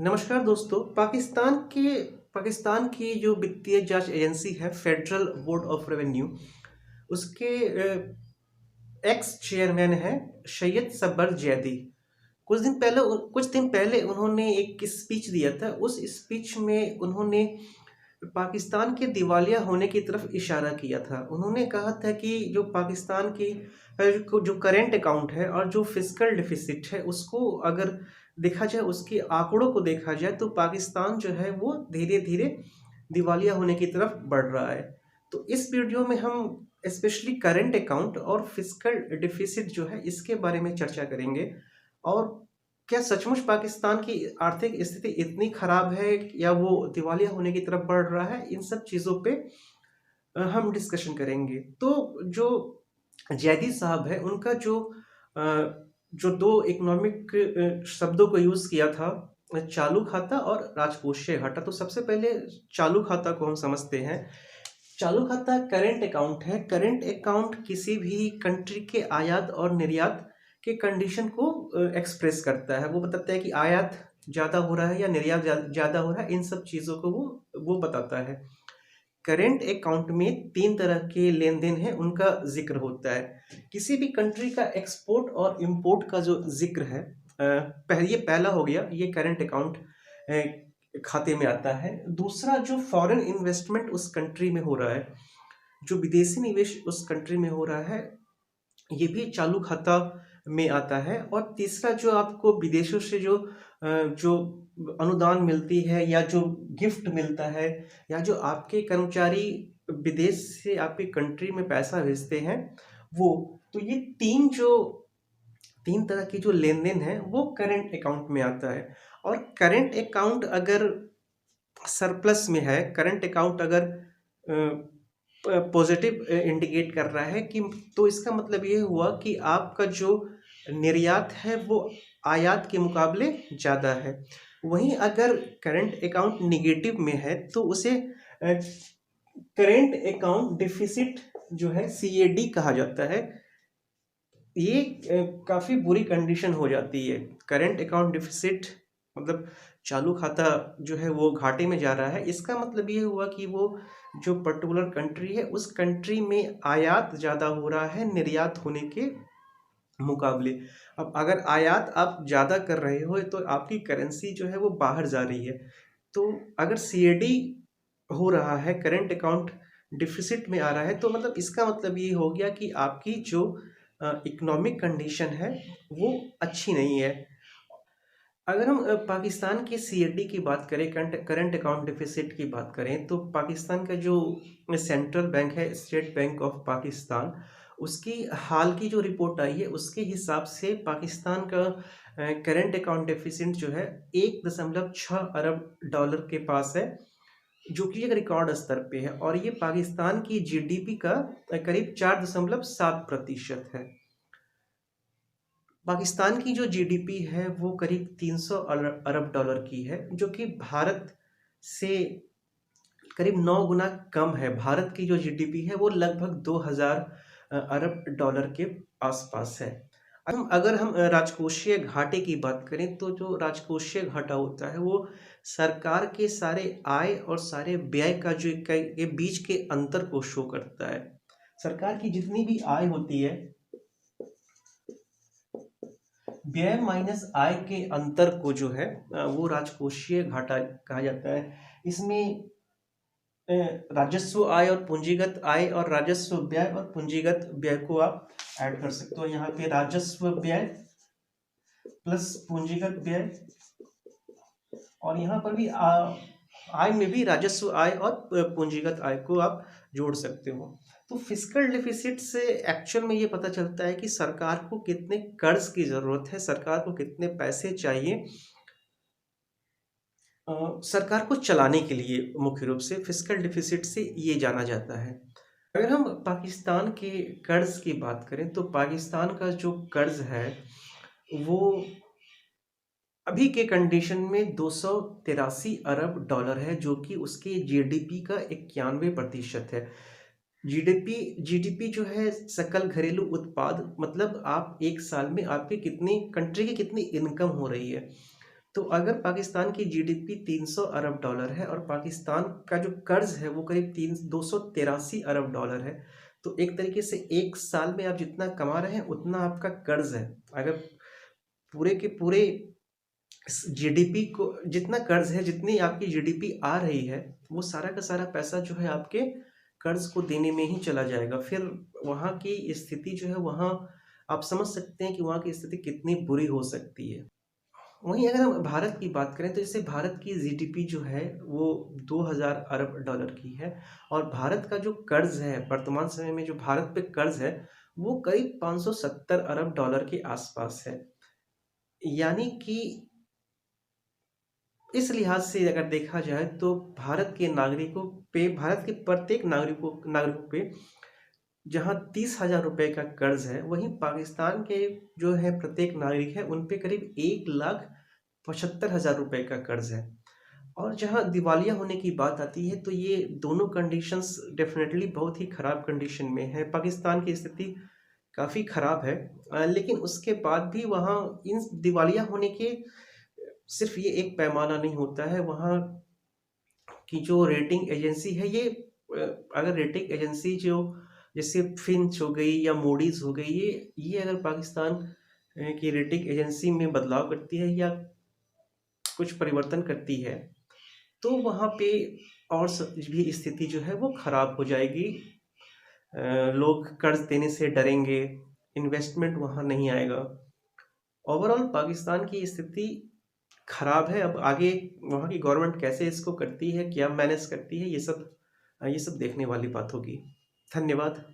नमस्कार दोस्तों। पाकिस्तान की जो वित्तीय जांच एजेंसी है फेडरल बोर्ड ऑफ रेवेन्यू, उसके एक्स चेयरमैन हैं सैयद सब्बर जैदी। कुछ दिन पहले उन्होंने एक स्पीच दिया था। उस स्पीच में उन्होंने पाकिस्तान के दिवालिया होने की तरफ इशारा किया था। उन्होंने कहा था कि जो पाकिस्तान की जो करेंट अकाउंट है और जो फिस्कल डिफिसिट है उसको अगर देखा जाए, उसके आंकड़ों को देखा जाए तो पाकिस्तान जो है वो धीरे धीरे दिवालिया होने की तरफ बढ़ रहा है। तो इस वीडियो में हम स्पेशली करेंट अकाउंट और फिस्कल डिफिसिट जो है इसके बारे में चर्चा करेंगे। और क्या सचमुच पाकिस्तान की आर्थिक स्थिति इतनी खराब है या वो दिवालिया होने की तरफ बढ़ रहा है, इन सब चीज़ों पे हम डिस्कशन करेंगे। तो जो जैदी साहब है उनका जो दो इकोनॉमिक शब्दों को यूज़ किया था, चालू खाता और राजकोषीय घाटा। तो सबसे पहले चालू खाता को हम समझते हैं। चालू खाता करंट अकाउंट है। करंट अकाउंट किसी भी कंट्री के आयात और निर्यात के कंडीशन को एक्सप्रेस करता है। वो बताता है कि आयात ज़्यादा हो रहा है या निर्यात ज़्यादा हो रहा है, इन सब चीज़ों को वो बताता है। करेंट अकाउंट में तीन तरह के लेन देन है, उनका जिक्र होता है। किसी भी कंट्री का एक्सपोर्ट और इंपोर्ट का जो जिक्र है, ये पहला हो गया, ये करंट अकाउंट खाते में आता है। दूसरा, जो फॉरेन इन्वेस्टमेंट उस कंट्री में हो रहा है, जो विदेशी निवेश उस कंट्री में हो रहा है, ये भी चालू खाता में आता है। और तीसरा, जो आपको विदेशों से जो अनुदान मिलती है या जो गिफ्ट मिलता है या जो आपके कर्मचारी विदेश से आपकी कंट्री में पैसा भेजते हैं, वो तो ये तीन तरह की जो लेन देन है वो करंट अकाउंट में आता है। और करंट अकाउंट अगर सरप्लस में है, करंट अकाउंट अगर पॉजिटिव इंडिकेट कर रहा है कि, तो इसका मतलब ये हुआ कि आपका जो निर्यात है वो आयात के मुकाबले ज़्यादा है। वहीं अगर करंट अकाउंट निगेटिव में है तो उसे करंट अकाउंट डिफिसिट जो है CAD कहा जाता है। ये काफ़ी बुरी कंडीशन हो जाती है। करंट अकाउंट डिफिसिट मतलब चालू खाता जो है वो घाटे में जा रहा है। इसका मतलब ये हुआ कि वो जो पर्टिकुलर कंट्री है उस कंट्री में आयात ज़्यादा हो रहा है निर्यात होने के मुकाबले। अब अगर आयात आप ज़्यादा कर रहे हो तो आपकी करेंसी जो है वो बाहर जा रही है। तो अगर CAD हो रहा है, करंट अकाउंट डिफिसिट में आ रहा है, तो मतलब इसका मतलब ये हो गया कि आपकी जो इकोनॉमिक कंडीशन है वो अच्छी नहीं है। अगर हम पाकिस्तान के CAD की बात करें, करंट अकाउंट डिफिसिट की बात करें, तो पाकिस्तान का जो सेंट्रल बैंक है, स्टेट बैंक ऑफ पाकिस्तान, उसकी हाल की जो रिपोर्ट आई है उसके हिसाब से पाकिस्तान का करंट अकाउंट डेफिसिट जो है 1.6 अरब डॉलर के पास है, जो कि एक रिकॉर्ड स्तर पे है। और ये पाकिस्तान की GDP का करीब 4.7% है। पाकिस्तान की जो GDP है वो करीब 300 अरब डॉलर की है, जो कि भारत से करीब 9 गुना कम है। भारत की जो GDP है वो लगभग 2000 अरब डॉलर के आसपास है। अगर हम राजकोषीय घाटे की बात करें, तो जो राजकोषीय घाटा होता है वो सरकार के सारे आय और सारे व्यय का जो के बीच के अंतर को शो करता है। सरकार की जितनी भी आय होती है, व्यय माइनस आय के अंतर को जो है वो राजकोषीय घाटा कहा जाता है। इसमें राजस्व आय और पूंजीगत आय और राजस्व व्यय और पूंजीगत व्यय को आप ऐड कर सकते हो। यहाँ पे राजस्व व्यय प्लस पूंजीगत व्यय, और यहाँ पर भी आय में भी राजस्व आय और पूंजीगत आय को आप जोड़ सकते हो। तो फिस्कल डिफिसिट से एक्चुअल में ये पता चलता है कि सरकार को कितने कर्ज की जरूरत है, सरकार को कितने पैसे चाहिए सरकार को चलाने के लिए। मुख्य रूप से फिस्कल डिफिसिट से ये जाना जाता है। अगर हम पाकिस्तान के कर्ज की बात करें, तो पाकिस्तान का जो कर्ज है वो अभी के कंडीशन में 283 अरब डॉलर है, जो कि उसके GDP का 91% है। जीडीपी जो है सकल घरेलू उत्पाद, मतलब आप एक साल में आपकी कितनी कंट्री की कितनी इनकम हो रही है। तो अगर पाकिस्तान की जीडीपी 300 अरब डॉलर है और पाकिस्तान का जो कर्ज है वो करीब 283 अरब डॉलर है, तो एक तरीके से एक साल में आप जितना कमा रहे हैं उतना आपका कर्ज है। अगर पूरे के पूरे जीडीपी को जितना कर्ज है, जितनी आपकी जीडीपी आ रही है, वो सारा का सारा पैसा जो है आपके कर्ज को देने में ही चला जाएगा। फिर वहाँ की स्थिति जो है, वहाँ आप समझ सकते हैं कि वहाँ की स्थिति कितनी बुरी हो सकती है। वहीं अगर हम भारत की बात करें तो जैसे भारत की जीडीपी जो है वो 2000 अरब डॉलर की है और भारत का जो कर्ज है वर्तमान समय में, जो भारत पे कर्ज है वो करीब 570 अरब डॉलर के आसपास है। यानी कि इस लिहाज से अगर देखा जाए तो भारत के प्रत्येक नागरिकों पे जहाँ 30,000 रुपए का कर्ज है, वहीं पाकिस्तान के जो है प्रत्येक नागरिक है उन पे करीब 1,75,000 रुपए का कर्ज है। और जहाँ दिवालिया होने की बात आती है तो ये दोनों कंडीशंस डेफिनेटली बहुत ही खराब कंडीशन में है। पाकिस्तान की स्थिति काफ़ी खराब है, लेकिन उसके बाद भी वहाँ इन दिवालिया होने के सिर्फ ये एक पैमाना नहीं होता है। वहाँ की जो रेटिंग एजेंसी है, ये अगर रेटिंग एजेंसी जो जैसे फिंच हो गई या मूडीज हो गई, ये अगर पाकिस्तान की रेटिंग एजेंसी में बदलाव करती है या कुछ परिवर्तन करती है तो वहाँ पे और भी स्थिति जो है वो खराब हो जाएगी। लोग कर्ज देने से डरेंगे, इन्वेस्टमेंट वहाँ नहीं आएगा। ओवरऑल पाकिस्तान की स्थिति खराब है। अब आगे वहाँ की गवर्नमेंट कैसे इसको करती है, क्या मैनेज करती है, ये सब देखने वाली बात होगी। धन्यवाद।